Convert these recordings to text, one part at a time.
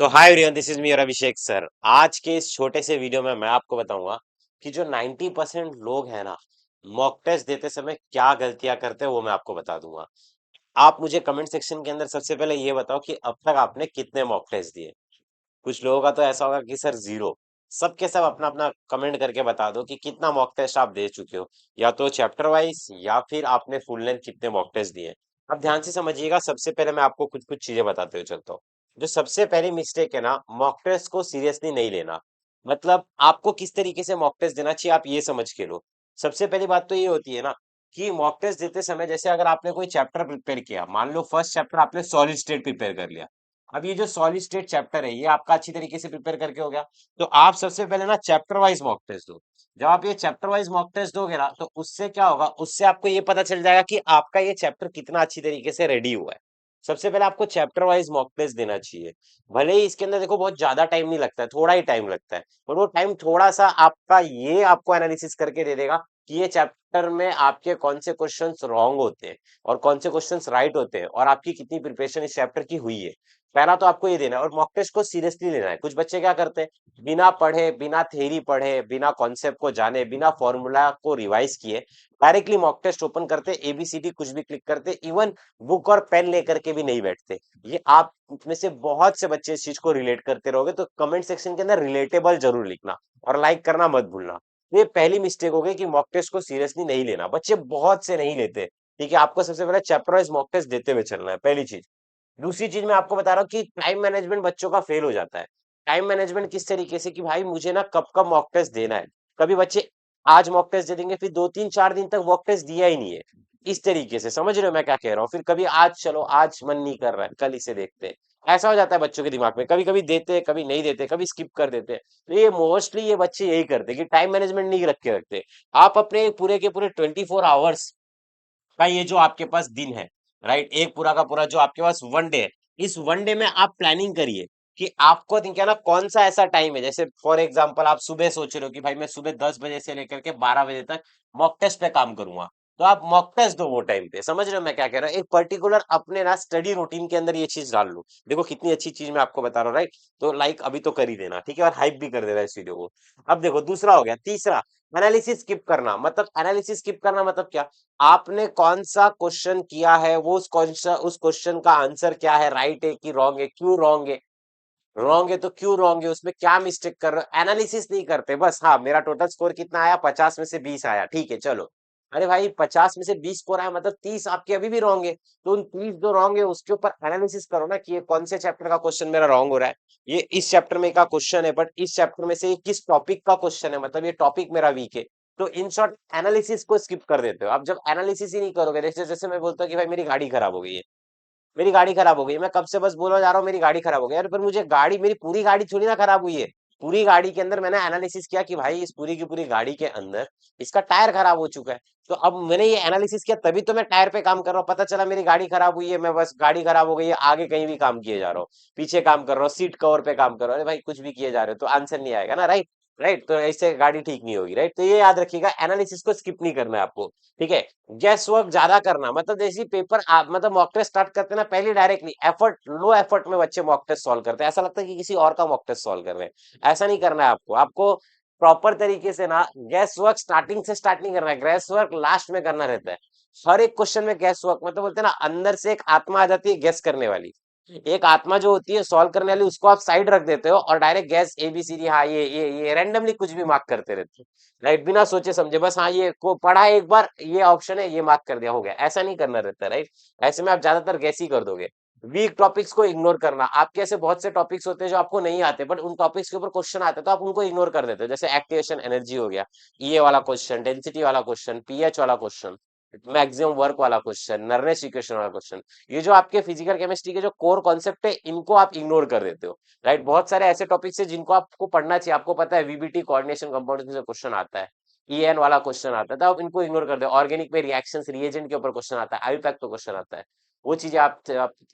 So hi everyone, this is me और अभिषेक sir. आज के इस छोटे से वीडियो में मैं आपको बताऊंगा कि जो 90% लोग हैं ना, मॉक टेस्ट देते समय क्या गलतियां करते हैं वो मैं आपको बता दूंगा। आप मुझे कमेंट सेक्शन के अंदर सबसे पहले ये बताओ कि अब तक आपने कितने मॉक टेस्ट दिए। कुछ लोगों का तो ऐसा होगा कि सर जीरो। सबके सब अपना अपना कमेंट करके बता दो कि कितना मॉक टेस्ट आप दे चुके हो, या तो चैप्टर वाइज या फिर आपने फुल लेंथ कितने मॉक टेस्ट दिए। अब ध्यान से समझिएगा, सबसे पहले मैं आपको कुछ कुछ चीजें बताते हुए चलता हूँ। जो सबसे पहली मिस्टेक है ना, मॉक टेस्ट को सीरियसली नहीं लेना। मतलब आपको किस तरीके से मॉक टेस्ट देना चाहिए आप ये समझ के लो। सबसे पहली बात तो ये होती है ना कि मॉक टेस्ट देते समय, जैसे अगर आपने कोई चैप्टर प्रिपेयर किया, मान लो फर्स्ट चैप्टर आपने सॉलिड स्टेट प्रिपेयर कर लिया। अब ये जो सॉलिड स्टेट चैप्टर है ये आपका अच्छी तरीके से प्रिपेयर करके हो गया, तो आप सबसे पहले ना चैप्टर वाइज मॉक टेस्ट दो। जब आप ये चैप्टर वाइज मॉक टेस्ट दोगे ना, तो उससे क्या होगा, उससे आपको ये पता चल जाएगा कि आपका ये चैप्टर कितना अच्छी तरीके से रेडी हुआ है। सबसे पहले आपको चैप्टर वाइज मॉक टेस्ट देना चाहिए। भले ही इसके अंदर देखो बहुत ज्यादा टाइम नहीं लगता है, थोड़ा ही टाइम लगता है, पर वो टाइम थोड़ा सा आपका ये आपको एनालिसिस करके दे देगा कि ये चैप्टर में आपके कौन से क्वेश्चंस रॉन्ग होते हैं और कौन से क्वेश्चंस राइट होते हैं, और आपकी कितनी प्रिपरेशन इस चैप्टर की हुई है। पहला तो आपको ये देना है, और मॉक टेस्ट को सीरियसली लेना है। कुछ बच्चे क्या करते हैं, बिना पढ़े, बिना थ्योरी पढ़े, बिना कॉन्सेप्ट को जाने, बिना फॉर्मूला को रिवाइज किए डायरेक्टली मॉक टेस्ट ओपन करते, एबीसीडी कुछ भी क्लिक करते, इवन बुक और पेन लेकर के भी नहीं बैठते। ये आप में से बहुत से बच्चे इस चीज को रिलेट करते रहोगे, तो कमेंट सेक्शन के अंदर रिलेटेबल जरूर लिखना और लाइक करना मत भूलना। तो ये पहली मिस्टेक हो गई कि मॉक टेस्ट को सीरियसली नहीं लेना, बच्चे बहुत से नहीं लेते। ठीक है, आपको सबसे पहले चैप्टर वाइज मॉक टेस्ट देते हुए चलना है, पहली चीज। दूसरी चीज मैं आपको बता रहा हूँ कि टाइम मैनेजमेंट बच्चों का फेल हो जाता है। टाइम मैनेजमेंट किस तरीके से कि भाई मुझे ना कब कब मॉक टेस्ट देना है। कभी बच्चे आज मॉक टेस्ट दे देंगे, फिर 2 3 4 दिन तक मॉक टेस्ट दिया ही नहीं है। इस तरीके से समझ रहे हो मैं क्या कह रहा हूँ। फिर कभी आज चलो, आज मन नहीं कर रहा है, कल इसे देखते हैं। ऐसा हो जाता है बच्चों के दिमाग में, कभी कभी देते हैं, कभी नहीं देते, कभी स्किप कर देते हैं। तो ये मोस्टली ये बच्चे यही करते हैं कि टाइम मैनेजमेंट नहीं रख के रखते। आप अपने पूरे के पूरे 24 आवर्स का ये जो आपके पास दिन है, राइट, एक पूरा का पूरा जो आपके पास वन डे है, इस वन डे में आप प्लानिंग करिए कि आपको क्या ना कौन सा ऐसा टाइम है। जैसे फॉर एग्जांपल आप सुबह सोच रहे हो कि भाई मैं सुबह 10 बजे से लेकर के 12 बजे तक मॉक टेस्ट पे काम करूंगा, तो आप मॉक टेस्ट दो वो टाइम पे। समझ रहे हो मैं क्या कह रहा हूँ, एक पर्टिकुलर अपने ना स्टडी रूटीन के अंदर ये चीज डाल लो। देखो कितनी अच्छी चीज मैं आपको बता रहा हूँ, राइट। तो लाइक अभी तो कर ही देना, ठीक है, और हाइप भी कर देना इस वीडियो को। अब देखो दूसरा हो गया। तीसरा, एनालिसिस स्किप करना। मतलब एनालिसिस स्किप करना मतलब क्या, आपने कौन सा क्वेश्चन किया है, वो उस क्वेश्चन का आंसर क्या है, राइट है कि रॉन्ग है, क्यों रॉन्ग है, रॉन्ग है तो क्यों रॉन्ग है, उसमें क्या मिस्टेक कर रहे हो, एनालिसिस नहीं करते। बस हाँ, मेरा टोटल स्कोर कितना आया, 50 में से 20 आया, ठीक है चलो। अरे भाई 50 में से 20 स्कोर आया, मतलब 30 आपके अभी भी रॉन्ग है। तो उन 30 जो रॉन्ग है उसके ऊपर एनालिसिस करो ना कि ये कौन से चैप्टर का क्वेश्चन मेरा रॉन्ग हो रहा है। ये इस चैप्टर में का क्वेश्चन है, बट इस चैप्टर में से ये किस टॉपिक का क्वेश्चन है, मतलब ये टॉपिक मेरा वीक है। तो इन शॉर्ट एनालिसिस को स्किप कर देते हो। अब जब एनालिसिस ही नहीं करोगे, जैसे जैसे मैं बोलता हूँ कि भाई मेरी गाड़ी खराब हो गई है, मेरी गाड़ी खराब हो गई, मैं कब से बस बोला जा रहा हूँ मेरी गाड़ी खराब हो गई, यार पर मुझे गाड़ी, मेरी पूरी गाड़ी थोड़ी ना खराब हुई है। पूरी गाड़ी के अंदर मैंने एनालिसिस किया कि भाई इस पूरी की पूरी गाड़ी के अंदर इसका टायर खराब हो चुका है। तो अब मैंने ये एनालिसिस किया, तभी तो मैं टायर पे काम कर रहा हूँ। पता चला मेरी गाड़ी खराब हुई है, मैं बस गाड़ी खराब हो गई है, आगे कहीं भी काम किए जा रहा हूँ, पीछे काम कर रहा हूँ, सीट कवर पे काम कर रहा हूँ, अरे भाई कुछ भी किए जा रहे हो तो आंसर नहीं आएगा ना, राइट। राइट, तो ऐसे गाड़ी ठीक नहीं होगी, राइट। तो ये याद रखिएगा, एनालिसिस को स्किप नहीं करना है आपको। ठीक है। गेस वर्क ज्यादा करना, मतलब जैसे पेपर आप मतलब मॉक टेस्ट स्टार्ट करते हैं ना, पहले डायरेक्टली एफर्ट, लो एफर्ट में बच्चे मॉक टेस्ट सॉल्व करते हैं, ऐसा लगता है कि किसी और का मॉक टेस्ट सॉल्व कर रहे हैं। ऐसा नहीं करना है आपको। आपको प्रॉपर तरीके से ना गैस वर्क स्टार्टिंग से स्टार्ट नहीं करना है, गैस वर्क लास्ट में करना रहता है। हर एक क्वेश्चन में गैस वर्क, मतलब बोलते हैं ना अंदर से एक आत्मा आ जाती है गैस करने वाली। एक आत्मा जो होती है सॉल्व करने वाली, उसको आप साइड रख देते हो और डायरेक्ट गैस एबीसीडी, हाँ ये रैंडमली कुछ भी मार्क करते रहते हो, राइट, बिना सोचे समझे, बस हाँ ये को पढ़ा एक बार, ये ऑप्शन है, ये मार्क कर दिया, हो गया। ऐसा नहीं करना रहता, राइट। ऐसे में आप ज्यादातर गैस ही कर दोगे। वीक टॉपिक्स को इग्नोर करना। आपके ऐसे बहुत से टॉपिक्स होते हैं जो आपको नहीं आते, बट उन टॉपिक्स के ऊपर क्वेश्चन आते हैं तो आप उनको इग्नोर कर देते हो। जैसे एक्टिवेशन एनर्जी हो गया, ये वाला क्वेश्चन, डेंसिटी वाला क्वेश्चन, पीएच वाला क्वेश्चन, मैक्सिमम वर्क वाला क्वेश्चन, नर्नेस इक्वेशन वाला क्वेश्चन। ये जो आपके फिजिकल केमिस्ट्री के जो कोर कॉन्सेप्ट है, इनको आप इग्नोर कर देते हो, राइट। बहुत सारे ऐसे टॉपिक्स है जिनको आपको पढ़ना चाहिए। आपको पता है वीबीटी कोऑर्डिनेशन कंपाउंड में से क्वेश्चन आता है, ईएन वाला क्वेश्चन आता है, तो आप इनको इग्नोर कर दो। ऑर्गेनिक में रिएक्शंस रिएजेंट के ऊपर क्वेश्चन आता है, आयु तक तो क्वेश्चन आता है। वो चीजें आप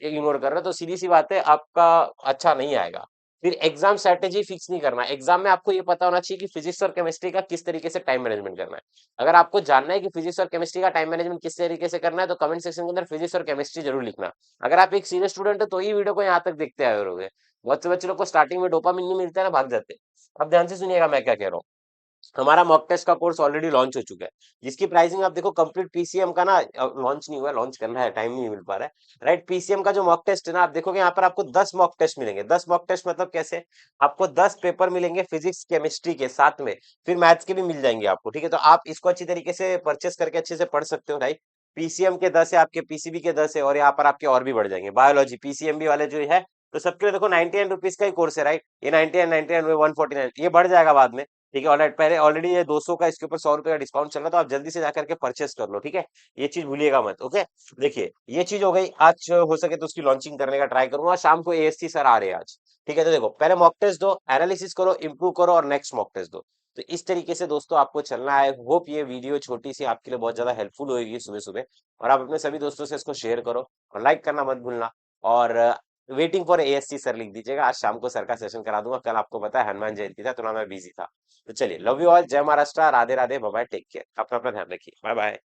इग्नोर कर रहे हो, तो सीधी सी बात है आपका अच्छा नहीं आएगा। फिर एग्जाम स्ट्रेटेजी फिक्स नहीं करना। एग्जाम में आपको ये पता होना चाहिए कि फिजिक्स और केमिस्ट्री का किस तरीके से टाइम मैनेजमेंट करना है। अगर आपको जानना है कि फिजिक्स और केमिस्ट्री का टाइम मैनेजमेंट किस तरीके से करना है, तो कमेंट सेक्शन के अंदर फिजिक्स और केमिस्ट्री जरूर लिखना। अगर आप एक सीरियस स्टूडेंट हो तो ही वीडियो को यहाँ तक देखते आए रहोगे। बहुत से बच्चे लोग को स्टार्टिंग में डोपामिन नहीं मिलता है ना, भाग जाते हैं। अब ध्यान से सुनिएगा मैं क्या कह रहा हूँ। हमारा मॉक टेस्ट का कोर्स ऑलरेडी लॉन्च हो चुका है, जिसकी प्राइसिंग आप देखो, कंप्लीट पीसीएम का ना लॉन्च नहीं हुआ, लॉन्च करना है, टाइम नहीं मिल पा रहा है, राइट। पीसीएम का जो मॉक टेस्ट है ना, आप देखोगे यहाँ पर आपको 10 मॉक टेस्ट मिलेंगे। 10 मॉक टेस्ट मतलब कैसे, आपको 10 पेपर मिलेंगे फिजिक्स केमिस्ट्री के साथ में, फिर मैथ्स के भी मिल जाएंगे आपको, ठीक है। तो आप इसको अच्छी तरीके से परचेस करके अच्छे से पढ़ सकते हो, राइट। पीसीएम के 10 है, आपके पीसीबी के 10 है, और यहाँ पर आपके और भी बढ़ जाएंगे। बायोलॉजी पीसीएमबी वाले जो है, तो सबके लिए देखो 99 रुपीज का ही कोर्स है, राइट। ये 99, 99 में 149, ये बढ़ जाएगा बाद में, ठीक है। ऑलरेडी पहले ऑलरेडी ये 200 का, इसके ऊपर 100 रुपए का डिस्काउंट चल रहा है, तो आप जल्दी से जाकर के परचेस कर लो, ठीक है। ये चीज भूलिएगा मत, ओके। देखिए ये चीज हो गई। आज हो सके तो उसकी लॉन्चिंग करने का ट्राई करूंगा। शाम को एएससी सर आ रहे हैं आज, ठीक है। तो देखो पहले मॉक टेस्ट दो, एनालिसिस करो, इंप्रूव करो, और नेक्स्ट मॉक टेस्ट दो। तो इस तरीके से दोस्तों आपको चलना है। होप ये वीडियो छोटी सी आपके लिए बहुत ज्यादा हेल्पफुल होगी सुबह सुबह। और आप अपने सभी दोस्तों से इसको शेयर करो, और लाइक करना मत भूलना। और वेटिंग फॉर एएससी सर लिख दीजिएगा। आज शाम को सर का सेशन करा दूंगा। कल आपको पता है हनुमान जयंती था, थोड़ा मैं बिजी था। तो चलिए, love you all, Jai Maharashtra, Radhe Radhe, bye bye, take care, अपना अपना ध्यान रखिए, बाय बाय।